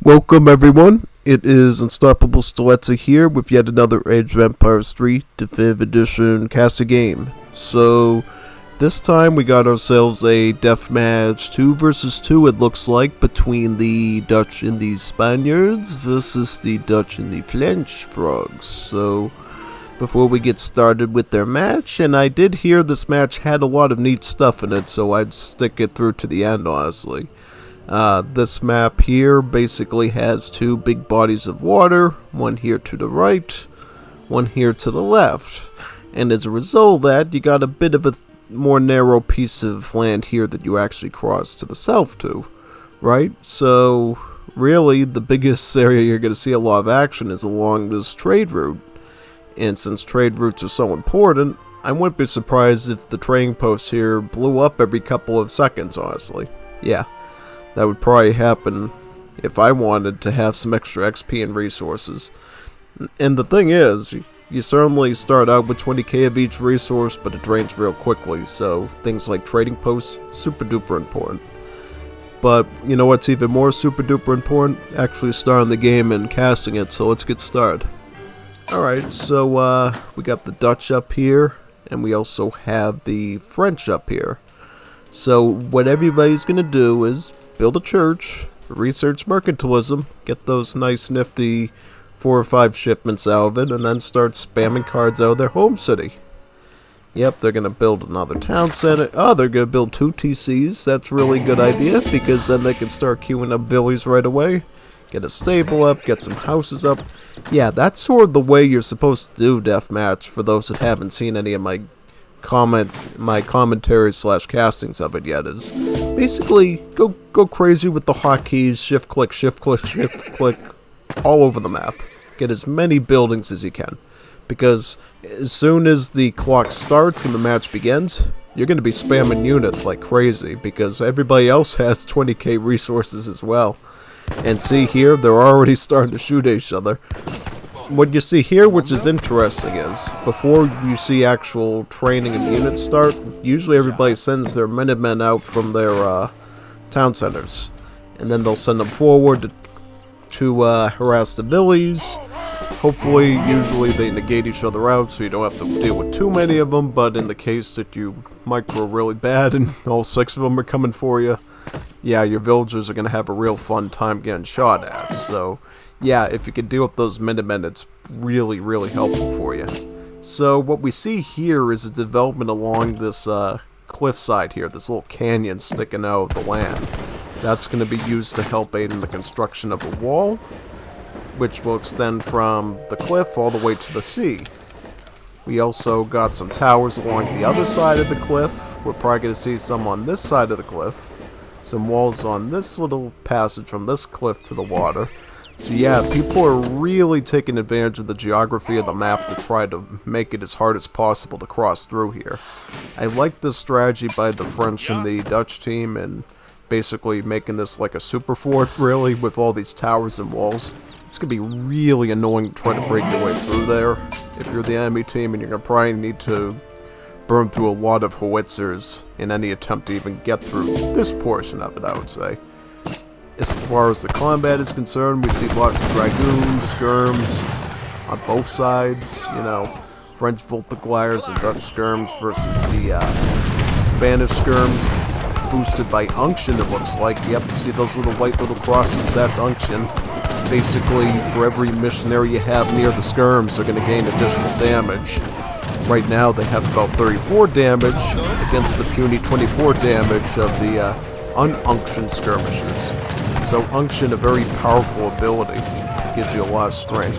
Welcome everyone, it is Unstoppable Stiletza here with yet another Age of Empires 3 Definitive Edition cast a game. So, this time we got ourselves a deathmatch 2 versus 2 it looks like, between the Dutch and the Spaniards versus the Dutch and the Frenchy Fries. So, before we get started with their match, and I did hear this match had a lot of neat stuff in it, so I'd stick it through to the end honestly. This map here basically has two big bodies of water, one here to the right, one here to the left. And as a result of that, you got a bit of a more narrow piece of land here that you actually cross to the south to, right? So, really, the biggest area you're going to see a lot of action is along this trade route. And since trade routes are so important, I wouldn't be surprised if the trading posts here blew up every couple of seconds, honestly. Yeah. That would probably happen if I wanted to have some extra XP and resources. And the thing is, you certainly start out with 20k of each resource, but it drains real quickly, so things like trading posts, super duper important. But you know what's even more super duper important? Actually starting the game and casting it, so let's get started. Alright, so we got the Dutch up here, and we also have the French up here. So what everybody's gonna do is build a church, research mercantilism, get those nice nifty 4 or 5 shipments out of it, and then start spamming cards out of their home city. Yep, they're going to build another town center. Oh, they're going to build 2 TCs. That's a really good idea, because then they can start queuing up villas right away. Get a stable up, get some houses up. Yeah, that's sort of the way you're supposed to do Deathmatch, for those that haven't seen any of my commentary slash castings of it yet, is basically go crazy with the hotkeys, shift click, all over the map. Get as many buildings as you can, because as soon as the clock starts and the match begins, you're going to be spamming units like crazy, because everybody else has 20k resources as well. And see here, they're already starting to shoot each other. What you see here, which is interesting, is before you see actual training and units start, usually everybody sends their Minutemen out from their town centers, and then they'll send them forward to harass the villies. Hopefully, usually they negate each other out, so you don't have to deal with too many of them, but in the case that you micro really bad and all 6 of them are coming for you, yeah, your villagers are going to have a real fun time getting shot at. So yeah, if you can deal with those Minutemen, it's really, really helpful for you. So what we see here is a development along this cliffside here, this little canyon sticking out of the land. That's going to be used to help aid in the construction of a wall, which will extend from the cliff all the way to the sea. We also got some towers along the other side of the cliff. We're probably going to see some on this side of the cliff. Some walls on this little passage from this cliff to the water. So yeah, people are really taking advantage of the geography of the map to try to make it as hard as possible to cross through here. I like this strategy by the French and the Dutch team, and basically making this like a super fort, really, with all these towers and walls. It's going to be really annoying to try to break your way through there if you're the enemy team, and you're going to probably need to burn through a lot of howitzers in any attempt to even get through this portion of it, I would say. As far as the combat is concerned, we see lots of dragoons, skirms on both sides. You know, French Voltigeurs and Dutch skirms versus the Spanish skirms, boosted by unction, it looks like. Yep, you see those little white little crosses, that's unction. Basically, for every missionary you have near the skirms, they're going to gain additional damage. Right now, they have about 34 damage against the puny 24 damage of the ununctioned skirmishers. So unction, a very powerful ability, gives you a lot of strength.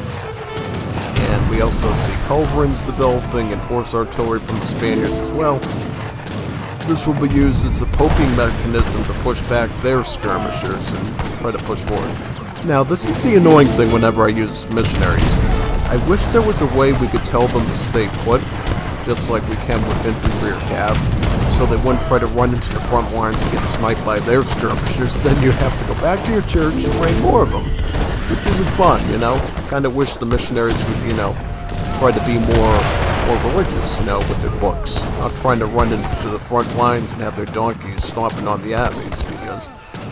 And we also see culverins developing and horse artillery from the Spaniards as well. This will be used as a poking mechanism to push back their skirmishers and try to push forward. Now, this is the annoying thing whenever I use missionaries. I wish there was a way we could tell them to stay put, just like we can with infantry or cav, so they wouldn't try to run into the front lines and get sniped by their skirmishers. Then you have to go back to your church and train more of them, which isn't fun, you know? Kind of wish the missionaries would, you know, try to be more religious, you know, with their books. Not trying to run into the front lines and have their donkeys stomping on the enemies, because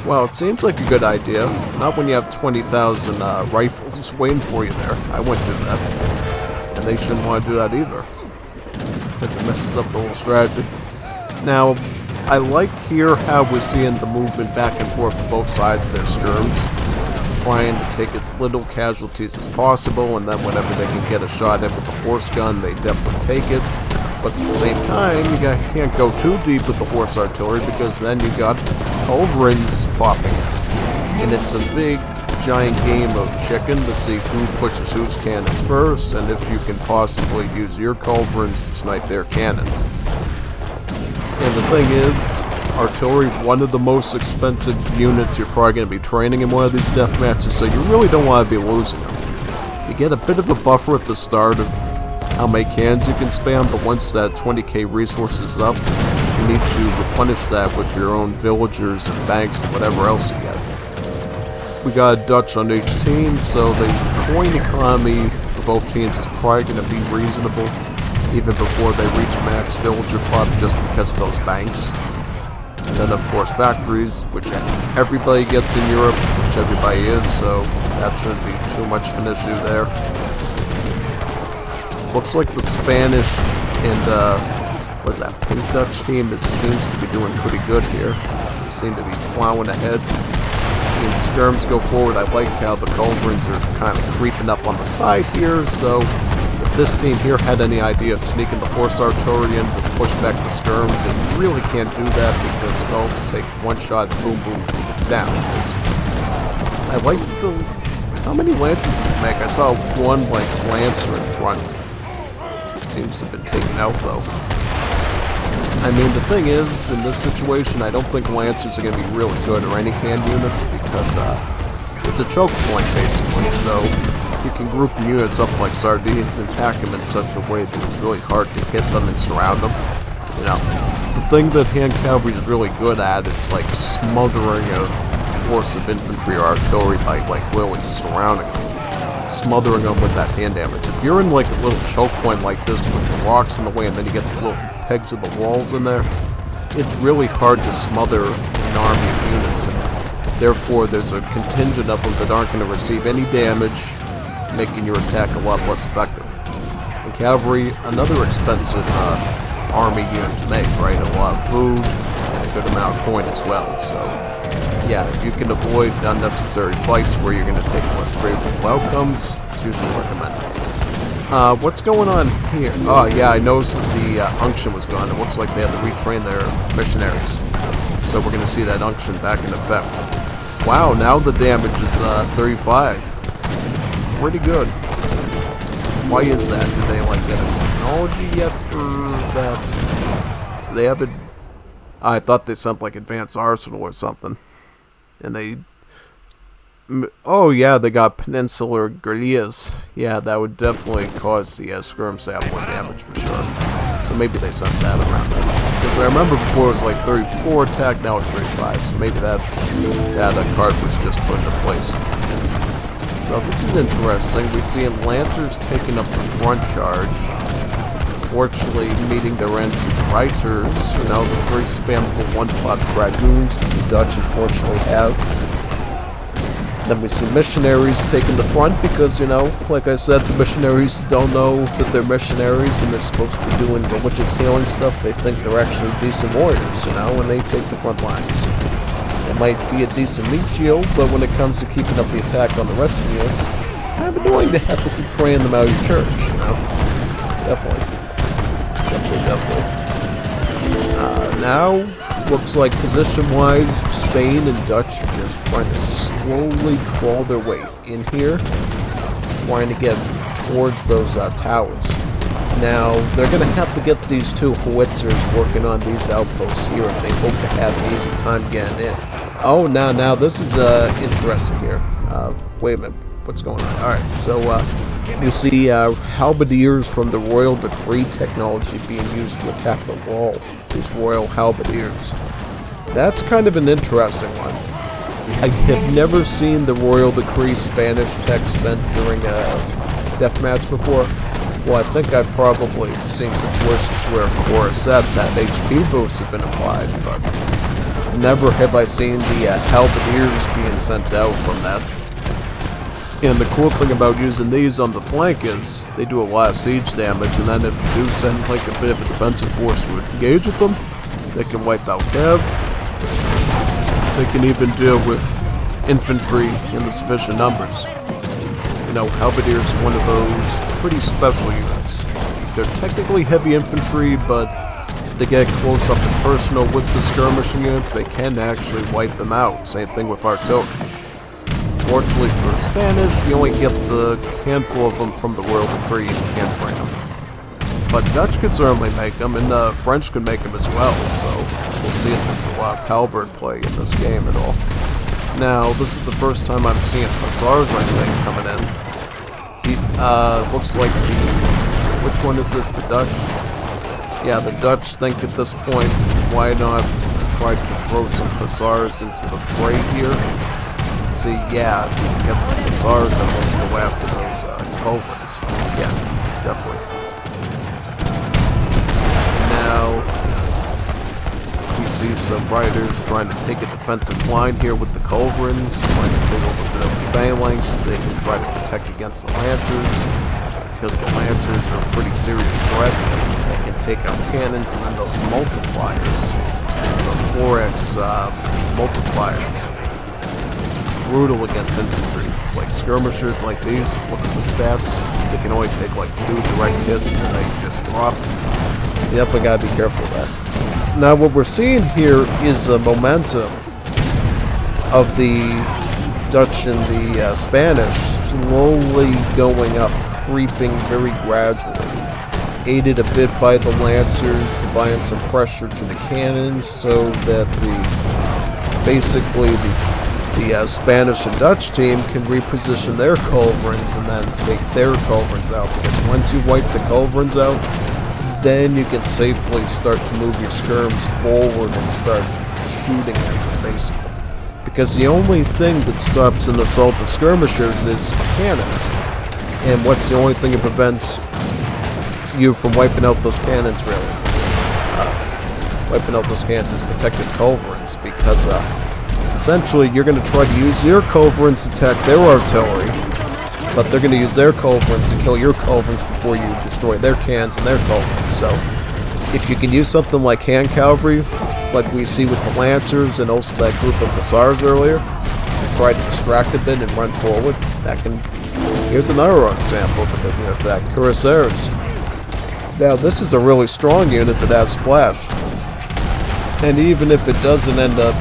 Well, it seems like a good idea. Not when you have 20,000 rifles waiting for you there. I wouldn't do that. And they shouldn't want to do that either. Because it messes up the whole strategy. Now, I like here how we're seeing the movement back and forth of both sides of their skirms. Trying to take as little casualties as possible, and then whenever they can get a shot in with the horse gun, they definitely take it. But at the same time, you can't go too deep with the horse artillery, because then you got culverins popping in. And it's a big, giant game of chicken to see who pushes whose cannons first, and if you can possibly use your culverins to snipe their cannons. And the thing is, artillery, one of the most expensive units you're probably going to be training in one of these death matches, so you really don't want to be losing them. You get a bit of a buffer at the start of how many cannons you can spam, but once that 20k resource is up, you need to replenish that with your own villagers and banks and whatever else you get. We got a Dutch on each team, so the coin economy for both teams is probably going to be reasonable, even before they reach max villager pop, just because of those banks. And then of course factories, which everybody gets in Europe, which everybody is, so that shouldn't be too much of an issue there. Looks like the Spanish and, what's that, Pink Dutch team that seems to be doing pretty good here. They seem to be plowing ahead. Seeing the skirms go forward. I like how the culverins are kind of creeping up on the side here, so if this team here had any idea of sneaking the horse artillery in to push back the skirms, they really can't do that because skulls take one shot, boom, boom, down. I like the... How many lances did they make? I saw one, like, lancer in front. Seems to have been taken out, though. I mean, the thing is, in this situation, I don't think lancers are going to be really good, or any hand units, because it's a choke point, basically, so you can group the units up like sardines and pack them in such a way that it's really hard to hit them and surround them. You know, the thing that hand cavalry is really good at is, like, smothering a force of infantry or artillery by, like, literally surrounding them. Smothering them with that hand damage. If you're in like a little choke point like this with the rocks in the way and then you get the little pegs of the walls in there, it's really hard to smother an army of units in there. Therefore, there's a contingent of them that aren't going to receive any damage, making your attack a lot less effective. And cavalry, another expensive army unit to make, right? A lot of food and a good amount of coin as well, so... Yeah, if you can avoid unnecessary fights where you're going to take less favorable outcomes, it's usually recommended. What's going on here? Oh, yeah, I noticed that the unction was gone. It looks like they had to retrain their missionaries. So we're going to see that unction back in effect. Wow, now the damage is 35. Pretty good. Why is that? Do they, like, get a technology yet for that? Do they have it? I thought they sent, like, advanced arsenal or something. And they... Oh, yeah, they got peninsular guerrillas. Yeah, that would definitely cause the skirms to have more damage for sure. So maybe they sent that around. Because I remember before it was like 34 attack, now it's 35. So maybe that card was just put into place. So this is interesting. We see Lancers taking up the front charge. Unfortunately, meeting their end to the Reiters, you know, the very spammable one-pot Dragoons that the Dutch unfortunately have. Then we see missionaries taking the front because, you know, like I said, the missionaries don't know that they're missionaries and they're supposed to be doing religious healing stuff. They think they're actually decent warriors, you know, when they take the front lines. It might be a decent meat shield, but when it comes to keeping up the attack on the rest of the units, it's kind of annoying to have to keep praying them out of your church, you know. Definitely. Now, looks like position-wise, Spain and Dutch are just trying to slowly crawl their way in here, trying to get towards those towers. Now, they're going to have to get these two howitzers working on these outposts here if they hope to have an easy time getting in. Oh, now, this is interesting here. Wait a minute. What's going on? Alright, so, you see halberdiers from the Royal Decree technology being used to attack the wall. These Royal Halberdiers. That's kind of an interesting one. I have never seen the Royal Decree Spanish text sent during a deathmatch before. Well, I think I've probably seen situations where, of course, that HP boosts have been applied, but never have I seen the halberdiers being sent out from that. And the cool thing about using these on the flank is they do a lot of siege damage, and then if you do send like a bit of a defensive force to engage with them, they can wipe out cav. They can even deal with infantry in the sufficient numbers. You know, halberdiers is one of those pretty special units. They're technically heavy infantry, but if they get close up and personal with the skirmishing units, they can actually wipe them out. Same thing with artillery. Fortunately for Spanish, you only get the handful of them from the Royal Decree and you can't train them. But Dutch could certainly make them, and the French could make them as well, so we'll see if there's a lot of halberd play in this game at all. Now, this is the first time I'm seeing Hussars, I think, coming in. Looks like which one is this, the Dutch? Yeah, the Dutch think at this point, why not try to throw some Hussars into the fray here? See, yeah, get some Hussars and let's go after those culverts. Yeah, definitely. Now, we see some riders trying to take a defensive line here with the culverins, trying to take a little bit of the phalanx so they can try to protect against the lancers, because the lancers are a pretty serious threat. They can take out cannons, and then those multipliers, those 4x multipliers, brutal against infantry. Like skirmishers like these, look at the stats, they can only take like 2 direct hits and then they just drop. You definitely gotta be careful of that. Now what we're seeing here is a momentum of the Dutch and the Spanish slowly going up, creeping very gradually. Aided a bit by the lancers, providing some pressure to the cannons so that basically the Spanish and Dutch team can reposition their culverins and then take their culverins out. Because once you wipe the culverins out, then you can safely start to move your skirms forward and start shooting at them, basically. Because the only thing that stops an assault of skirmishers is cannons. And what's the only thing that prevents you from wiping out those cannons, really? Wiping out those cannons is protected culverins, because essentially you're going to try to use your culverins to attack their artillery, but they're going to use their culverins to kill your culverins before you destroy their cannons and their culverins. So if you can use something like hand cavalry, like we see with the lancers and also that group of hussars earlier, to try to distract a bit and run forward, that can... Here's another example of the unit attack, cuirassiers. Now this is a really strong unit that has splash, and even if it doesn't end up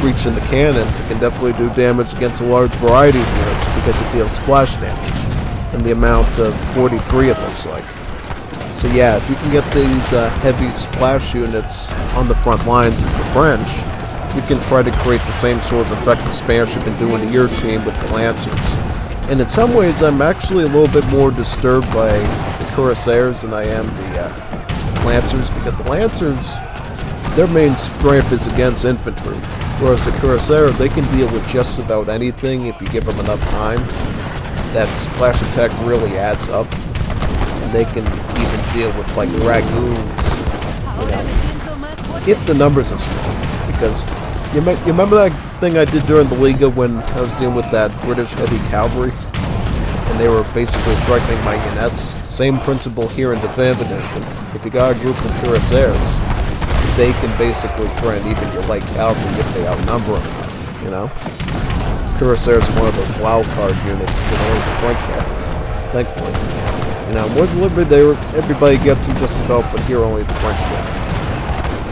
reaching the cannons, it can definitely do damage against a large variety of units because it deals splash damage in the amount of 43, it looks like. So yeah, if you can get these heavy splash units on the front lines as the French, you can try to create the same sort of effect the Spanish have been doing to your team with the lancers. And in some ways, I'm actually a little bit more disturbed by the cuirassiers than I am the lancers, because the lancers, their main strength is against infantry, whereas the cuirassier, they can deal with just about anything if you give them enough time. That splash attack really adds up, and they can even deal with like dragoons, you know, if the numbers are small. Because you remember that thing I did during the Liga when I was dealing with that British heavy cavalry, and they were basically threatening my units? Same principle here in Defend Edition. If you got a group of cuirassiers, they can basically threaten even your light cavalry if they outnumber them enough, you know? Cuirassiers are one of those wild card units that only the French have, thankfully. You know, more deliberately, everybody gets them just about, but here only the French get.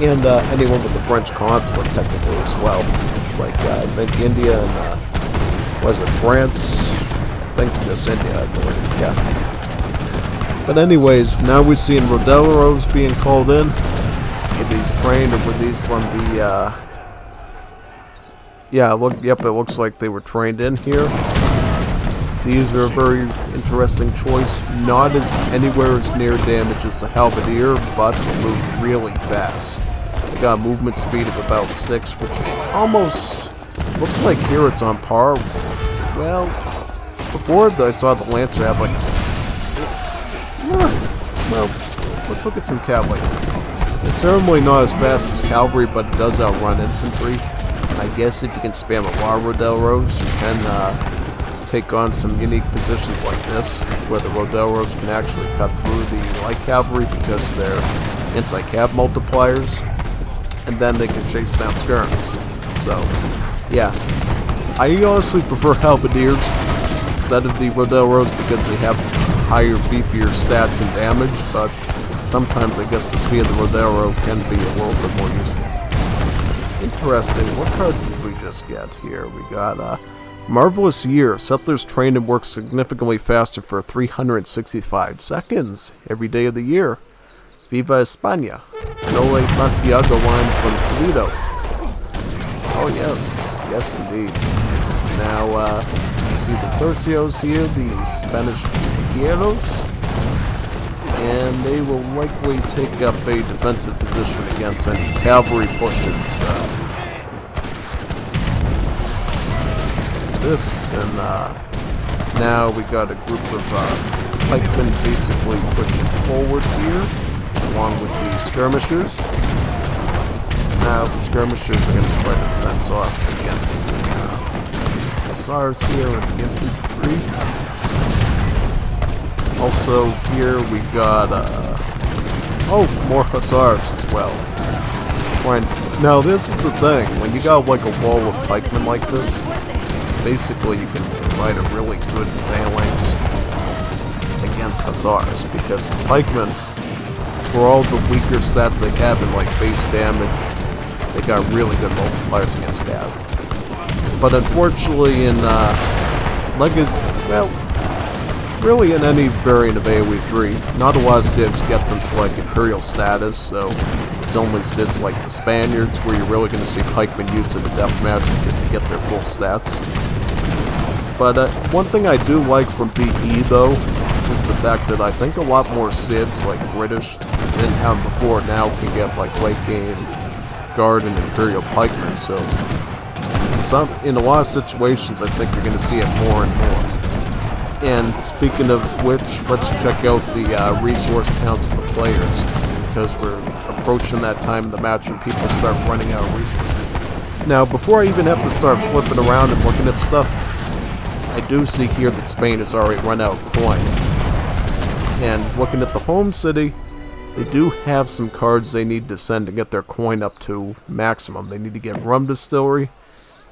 And anyone with the French consulate technically as well. Like, I think India and, was it France? I think just India, I believe, yeah. But anyways, now we're seeing Rodelleros being called in. Were these trained, or were these from the, yeah, look, yep, it looks like they were trained in here. These are a very interesting choice. Not as anywhere as near damage as the halberdier, but they move really fast. They got a movement speed of about 6, which is almost, looks like here it's on par. Well, before I saw the Lancer have like, well, let's look at some cav like this. It's certainly not as fast as cavalry, but it does outrun infantry. I guess if you can spam a lot of Rodel rows, you can take on some unique positions like this, where the Rodel rows can actually cut through the light cavalry because they're anti-cav multipliers, and then they can chase down skirms. So, yeah. I honestly prefer halberdiers instead of the Rodel rows because they have higher, beefier stats and damage, but sometimes I guess the speed of the Rodel row can be a little bit more useful. Interesting. What card did we just get here? We got Marvelous Year. Settlers train and work significantly faster for 365 seconds every day of the year. Viva España. Nole Santiago line from Toledo. Oh yes. Yes indeed. Now, see the Tercios here, the Spanish Piqueros. And they will likely take up a defensive position against any cavalry pushes. This, and now we got a group of pikemen basically pushing forward here, along with the skirmishers. Now the skirmishers are going to try to fence off against the hussars here and the infantry. Also, here we got, more hussars as well. Now, this is the thing. When you got, like, a wall of pikemen like this, basically you can provide a really good phalanx against hussars, because the pikemen, for all the weaker stats they have in, like, base damage, they got really good multipliers against cav. But unfortunately, in, really in any variant of AoE 3, not a lot of civs get them to like Imperial status, so it's only civs like the Spaniards where you're really going to see pikemen used in the Deathmatch because they get their full stats. But one thing I do like from BE though, is the fact that I think a lot more civs, like British, didn't have before, now can get like late game Guard and Imperial pikemen, so in a lot of situations I think you're going to see it more and more. And speaking of which, let's check out the resource counts of the players, because we're approaching that time in the match when people start running out of resources. Now, before I even have to start flipping around and looking at stuff, I do see here that Spain has already run out of coin. And looking at the home city, they do have some cards they need to send to get their coin up to maximum. They need to get Rum Distillery,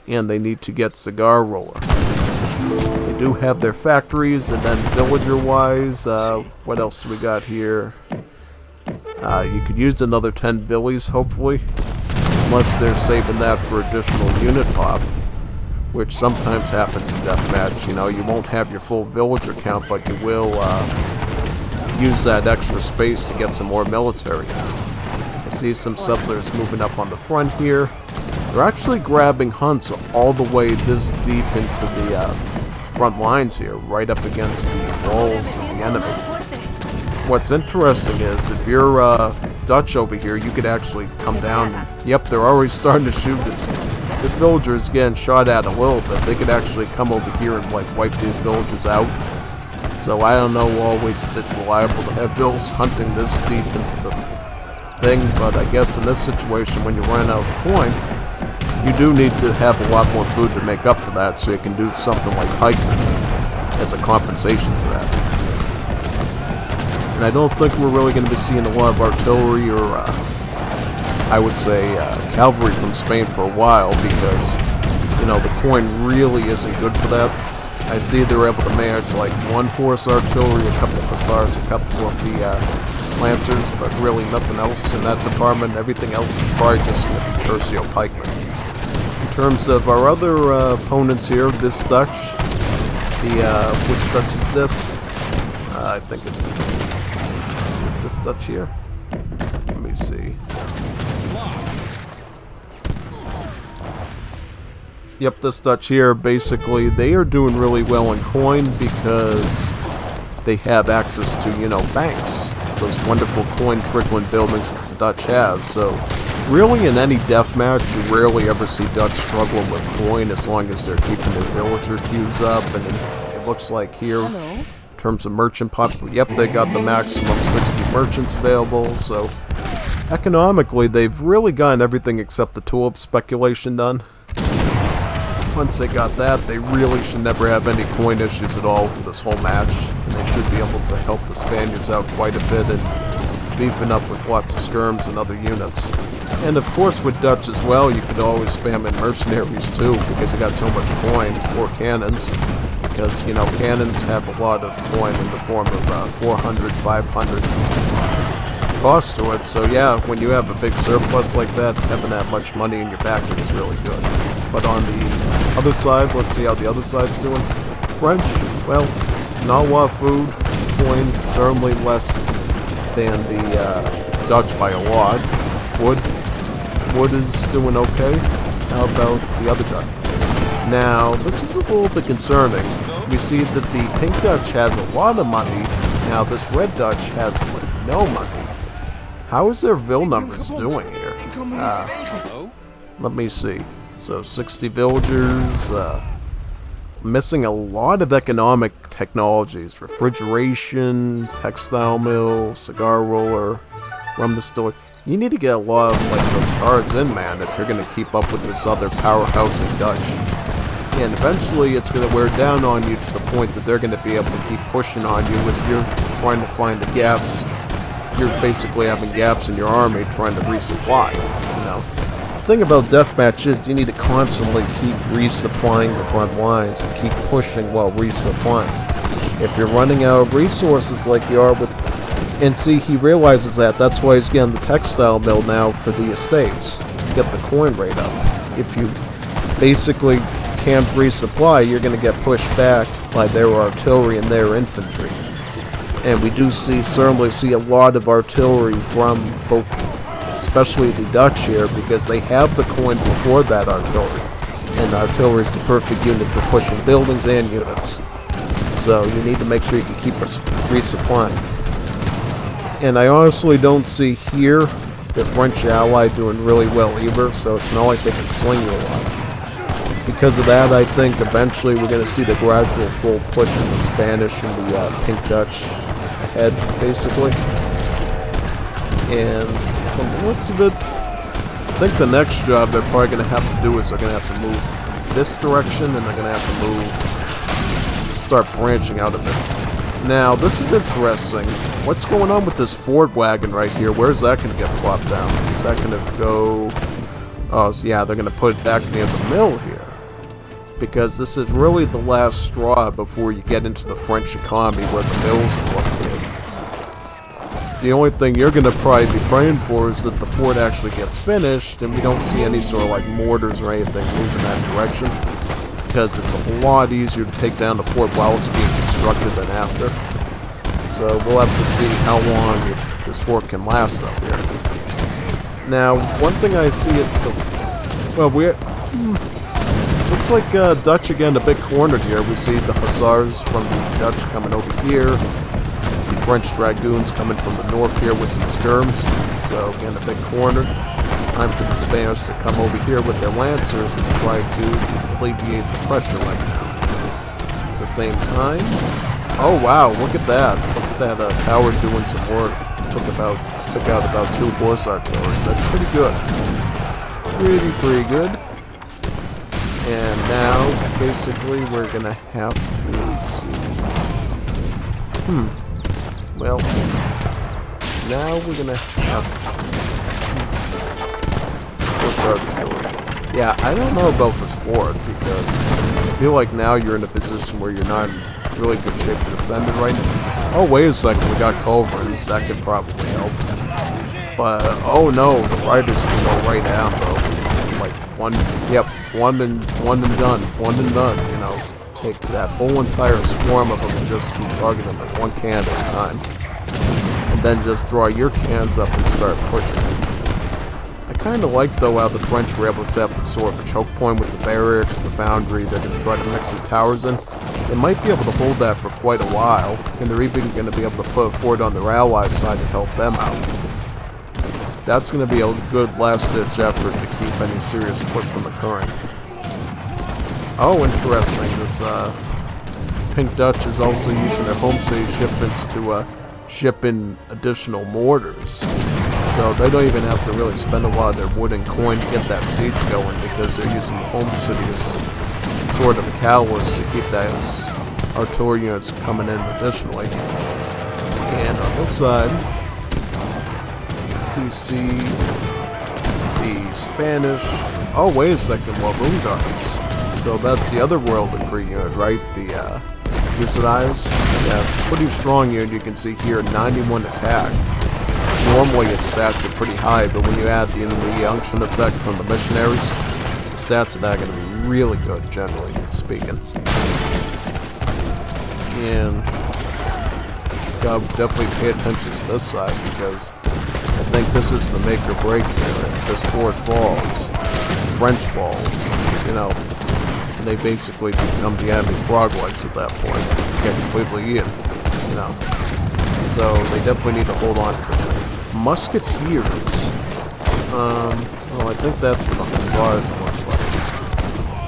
and they need to get Cigar Roller. They do have their factories, and then villager-wise, what else do we got here? You could use another 10 villies, hopefully, unless they're saving that for additional unit pop, which sometimes happens in Deathmatch. You know, you won't have your full villager count, but you will use that extra space to get some more military. I see some settlers moving up on the front here. They're actually grabbing hunts all the way this deep into the front lines here, right up against the walls of the enemy. What's interesting is, if you're Dutch over here, you could actually come down and, yep, they're already starting to shoot this villager is getting shot at a little bit. They could actually come over here and like wipe these villagers out. So I don't know always if it's reliable to have vills hunting this deep into the thing, but I guess in this situation when you run out of coin, you do need to have a lot more food to make up for that, so you can do something like pikemen as a compensation for that. And I don't think we're really going to be seeing a lot of artillery or, I would say, cavalry from Spain for a while, because, you know, the coin really isn't good for that. I see they're able to manage like one horse artillery, a couple of hussars, a couple of the lancers, but really nothing else in that department. Everything else is probably just going to be tercio pikemen. In terms of our other opponents here, this Dutch, which Dutch is this? I think is it this Dutch here? Let me see. Yep, this Dutch here, basically, they are doing really well in coin because they have access to, you know, banks. Those wonderful coin trickling buildings that the Dutch have. So, really in any deathmatch, you rarely ever see Dutch struggling with coin as long as they're keeping their villager queues up. And it looks like here, in terms of merchant pop, yep, they got the maximum 60 merchants available. So, economically, they've really gotten everything except the tulip speculation done. Once they got that, they really should never have any coin issues at all for this whole match. And they should be able to help the Spaniards out quite a bit and beefing up with lots of skirms and other units. And of course with Dutch as well, you could always spam in mercenaries too, because you got so much coin, or cannons. Because, you know, cannons have a lot of coin in the form of 400, 500 cost to it. So yeah, when you have a big surplus like that, having that much money in your backing is really good. But on the other side, let's see how the other side's doing. French, well, not a lot of food, coin, certainly less than the Dutch by a lot. Wood is doing okay. How about the other guy? Now, this is a little bit concerning. We see that the pink Dutch has a lot of money. Now, this red Dutch has like no money. How is their Vil numbers doing here? Let me see. So 60 villagers, missing a lot of economic technologies. Refrigeration, textile mill, cigar roller, rum distillery. You need to get a lot of like those cards in, man, if you're going to keep up with this other powerhouse in Dutch. And eventually it's going to wear down on you to the point that they're going to be able to keep pushing on you if you're trying to find the gaps. You're basically having gaps in your army trying to resupply, you know. The thing about Deathmatch is you need to constantly keep resupplying the front lines and keep pushing while resupplying. If you're running out of resources like you are with... And see, he realizes that. That's why he's getting the textile mill now for the estates. To get the coin rate up. If you basically can't resupply, you're going to get pushed back by their artillery and their infantry. And we do certainly see a lot of artillery from both, especially the Dutch here, because they have the coin before that artillery. And artillery is the perfect unit for pushing buildings and units. So you need to make sure you can keep resupplying. And I honestly don't see here the French ally doing really well either, so it's not like they can swing you a lot. Because of that, I think eventually we're going to see the gradual full push in the Spanish and the pink Dutch ahead, basically. And from the looks of it, I think the next job they're probably going to have to do is they're going to have to move this direction, and they're going to have to start branching out a bit. Now, this is interesting. What's going on with this Ford wagon right here? Where's that going to get plopped down? Is that going to go... Oh, yeah, they're going to put it back near the mill here. Because this is really the last straw before you get into the French economy where the mills are located. The only thing you're going to probably be praying for is that the fort actually gets finished and we don't see any sort of like mortars or anything move in that direction. Because it's a lot easier to take down the fort while it's being constructed than after. So we'll have to see how long this fort can last up here. Now, one thing I see it's... Well, looks like Dutch again a bit cornered here. We see the Hussars from the Dutch coming over here. The French Dragoons coming from the north here with some skirms. So again a bit cornered. Time for the Spaniards to come over here with their Lancers and try to alleviate the pressure right now. At the same time... Oh wow, look at that. Look at that tower doing some work. Took out about 2 horse artillery. That's pretty good. Pretty good. And now, basically, we're gonna have to see. Well, now we're gonna have horse artillery. Yeah, I don't know about this fort because I feel like now you're in a position where you're not in really good shape to defend it right now. Oh, wait a second, we got culverins. That could probably help. But, oh no, the riders can go right down, bro. Like, one and done, you know. Take that whole entire swarm of them and just keep targeting them at one can at a time. And then just draw your cans up and start pushing. I kind of like, though, how the French were able to set up sort of a choke point with the barracks, the foundry. They're going to try to mix the towers in. They might be able to hold that for quite a while, and they're even going to be able to put a fort on their allies' side to help them out. That's going to be a good last-ditch effort to keep any serious push from occurring. Oh, interesting. This Pink Dutch is also using their home city shipments to ship in additional mortars. So they don't even have to really spend a lot of their wood and coin to get that siege going, because they're using the home city as sort of a catalyst to keep those artillery units coming in additionally. And on this side, we see the Spanish. Oh, wait a second, Walloon Guards. So that's the other Royal Decree unit, right? The Fusiliers. Yeah, pretty strong unit. You can see here, 91 attack. Normally its stats are pretty high, but when you add the unction effect from the missionaries, the stats of that are going to be really good, generally speaking. And gotta definitely pay attention to this side, because I think this is the make or break here. If this fort falls, French falls, you know, they basically become the enemy frog legs at that point. Get completely eaten, you know. So they definitely need to hold on to this thing. Musketeers. Well, I think that's what the Hussars looks like.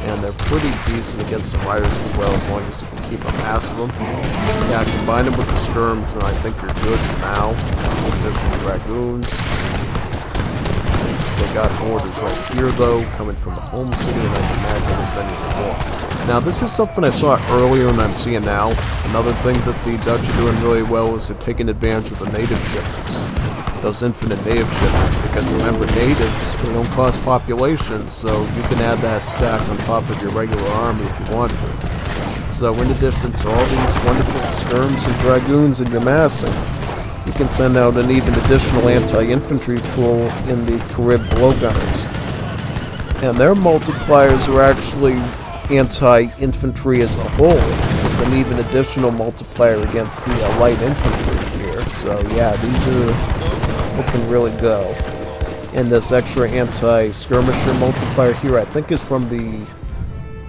And they're pretty decent against the riders as well, as long as you can keep a mass of them. Yeah, combine them with the skirms, and I think you're good for now. Additional dragoons. They got orders right here, though, coming from the home city, and I can imagine they're sending more. Now, this is something I saw earlier and I'm seeing now. Another thing that the Dutch are doing really well is they're taking advantage of the native shipments. Those infinite native shipments, because remember, natives, they don't cost population, so you can add that stack on top of your regular army if you want to. So in addition to all these wonderful skirms and dragoons in your massing, you can send out an even additional anti-infantry tool in the Carib blowgunners. And their multipliers are actually anti-infantry as a whole, with an even additional multiplier against the light infantry here. So yeah, these are looking really go. And this extra anti-skirmisher multiplier here, I think is from the...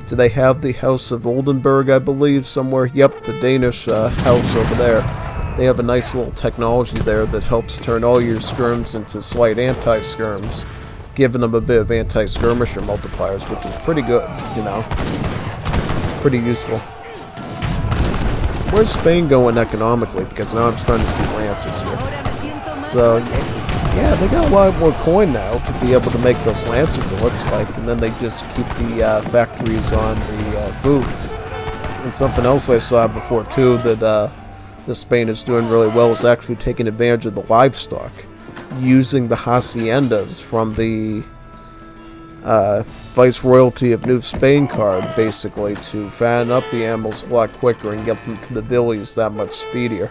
Do they have the House of Oldenburg, I believe, somewhere? Yep, the Danish house over there. They have a nice little technology there that helps turn all your skirms into slight anti-skirms, giving them a bit of anti-skirmisher multipliers, which is pretty good, you know. Pretty useful. Where's Spain going economically? Because now I'm starting to see Lancers here. So, yeah, they got a lot more coin now to be able to make those Lancers, it looks like, and then they just keep the factories on the food. And something else I saw before, too, that this Spain is doing really well is actually taking advantage of the livestock, using the haciendas from the Viceroyalty of New Spain card, basically, to fatten up the animals a lot quicker and get them to the villas that much speedier.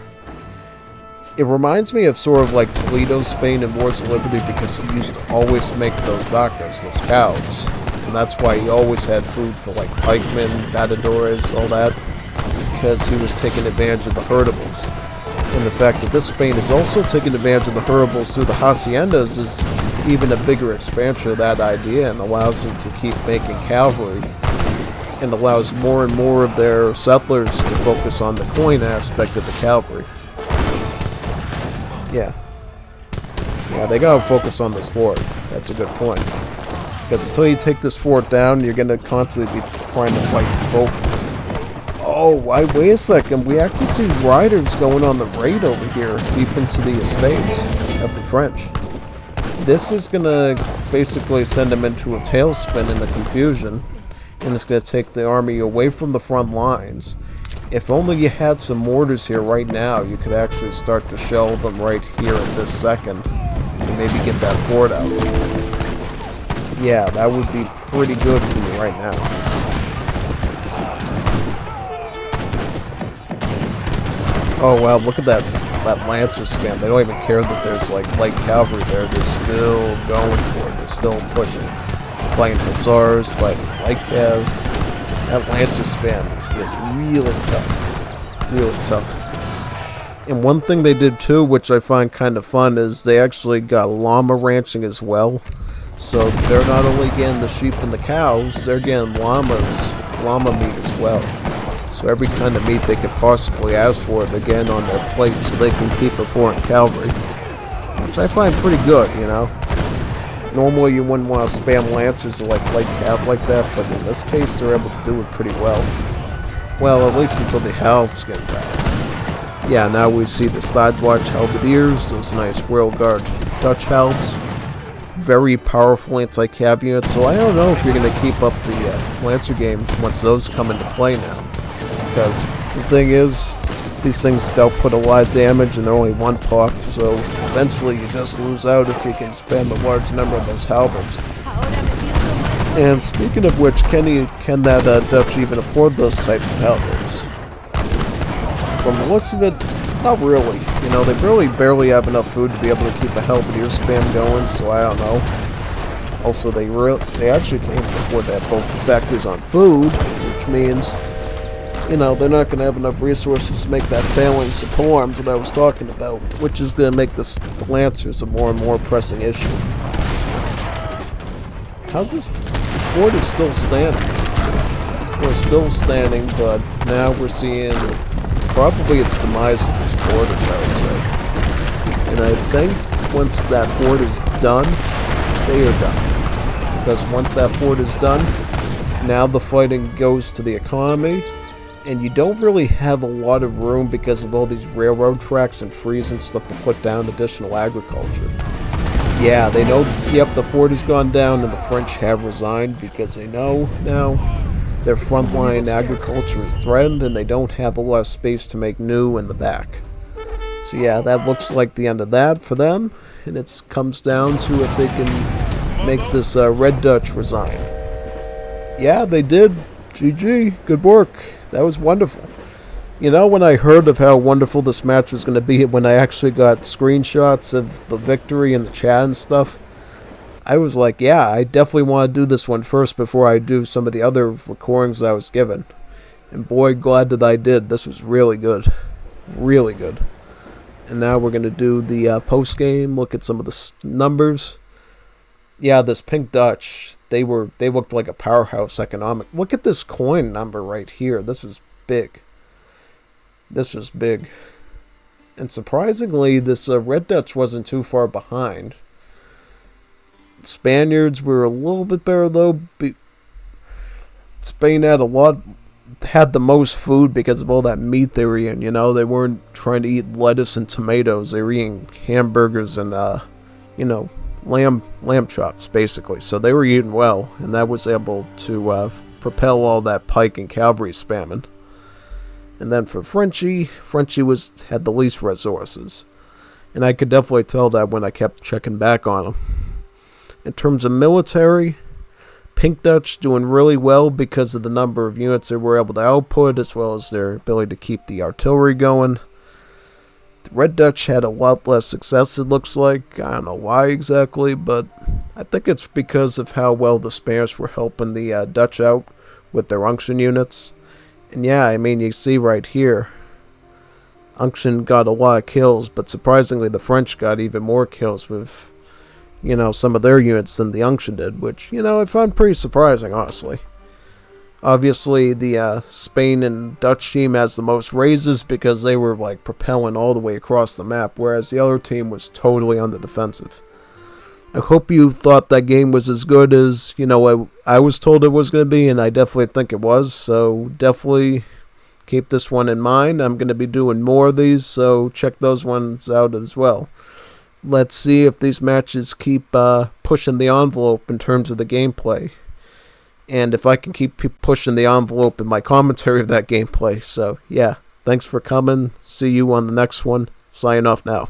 It reminds me of sort of like Toledo, Spain, and Wars of Liberty, because he used to always make those vacas, those cows, and that's why he always had food for like pikemen, matadores, all that, because he was taking advantage of the herdables. And the fact that this Spain is also taking advantage of the herdables through the haciendas is even a bigger expansion of that idea, and allows them to keep making cavalry, and allows more and more of their settlers to focus on the coin aspect of the cavalry. Yeah, they gotta focus on this fort. That's a good point. Because until you take this fort down, you're gonna constantly be trying to fight both. Oh, wait a second. We actually see riders going on the raid over here, deep into the estates of the French. This is gonna basically send them into a tailspin in the confusion, and it's gonna take the army away from the front lines. If only you had some mortars here right now, you could actually start to shell them right here in this second, and maybe get that fort out. Yeah, that would be pretty good for you right now. Oh wow, look at that Lancer spam. They don't even care that there's like light cavalry there. They're still going for it. They're still pushing. Fighting Hussars, fighting light cav. That Lancer spam is really tough. Really tough. And one thing they did too, which I find kind of fun, is they actually got llama ranching as well. So they're not only getting the sheep and the cows, they're getting llama meat as well. So every kind of meat they could possibly ask for, they're getting on their plate so they can keep a foreign cavalry. Which I find pretty good, you know. Normally you wouldn't want to spam Lancers like light cav like that, but in this case they're able to do it pretty well. Well, at least until the helps get back. Yeah, now we see the Stadwatch Halberdiers, those nice Royal Guard Dutch Halbs. Very powerful anti-cav units, so I don't know if you're going to keep up the Lancer games once those come into play now. Because the thing is, these things output a lot of damage and they're only one pop, so eventually you just lose out if you can spam a large number of those halberds. And speaking of which, can that Dutch even afford those types of halberds? From the looks of it, not really. You know, they really barely have enough food to be able to keep a halberdier spam going, so I don't know. Also, they actually can't afford to have both the factories on food, which means, you know, they're not going to have enough resources to make that phalanx of polearms that I was talking about, which is going to make the Lancers a more and more pressing issue. How's this fort is still standing. We're still standing, but now we're seeing probably its demise of these borders, I would say. And I think once that fort is done, they are done. Because once that fort is done, now the fighting goes to the economy, and you don't really have a lot of room because of all these railroad tracks and trees and stuff to put down additional agriculture. Yeah, they know, yep, the fort has gone down and the French have resigned because they know now their frontline agriculture is threatened and they don't have a lot of space to make new in the back. So yeah, that looks like the end of that for them, and it comes down to if they can make this Red Dutch resign. Yeah, they did. GG, good work. That was wonderful. You know, when I heard of how wonderful this match was going to be, when I actually got screenshots of the victory in the chat and stuff, I was like, yeah, I definitely want to do this one first before I do some of the other recordings that I was given. And boy, glad that I did. This was really good. Really good. And now we're going to do the post-game, look at some of the numbers. Yeah, this Pink Dutch, they looked like a powerhouse economic. Look at this coin number right here. This was big. This was big. And surprisingly, this Red Dutch wasn't too far behind. Spaniards were a little bit better though. Spain had the most food because of all that meat they were eating. You know, they weren't trying to eat lettuce and tomatoes. They were eating hamburgers and you know, lamb chops basically. So they were eating well, and that was able to propel all that pike and cavalry spamming. And then for Frenchy had the least resources, and I could definitely tell that when I kept checking back on him. In terms of military, Pink Dutch doing really well because of the number of units they were able to output, as well as their ability to keep the artillery going. The Red Dutch had a lot less success, it looks like. I don't know why exactly, but I think it's because of how well the Spanish were helping the Dutch out with their unction units. And yeah, I mean, you see right here, unction got a lot of kills, but surprisingly the French got even more kills with, you know, some of their units than the unction did, which, you know, I found pretty surprising, honestly. Obviously, the Spain and Dutch team has the most raises because they were, like, propelling all the way across the map, whereas the other team was totally on the defensive. I hope you thought that game was as good as, you know, I was told it was going to be, and I definitely think it was, so definitely keep this one in mind. I'm going to be doing more of these, so check those ones out as well. Let's see if these matches keep pushing the envelope in terms of the gameplay. And if I can keep pushing the envelope in my commentary of that gameplay. So, yeah, thanks for coming. See you on the next one. Signing off now.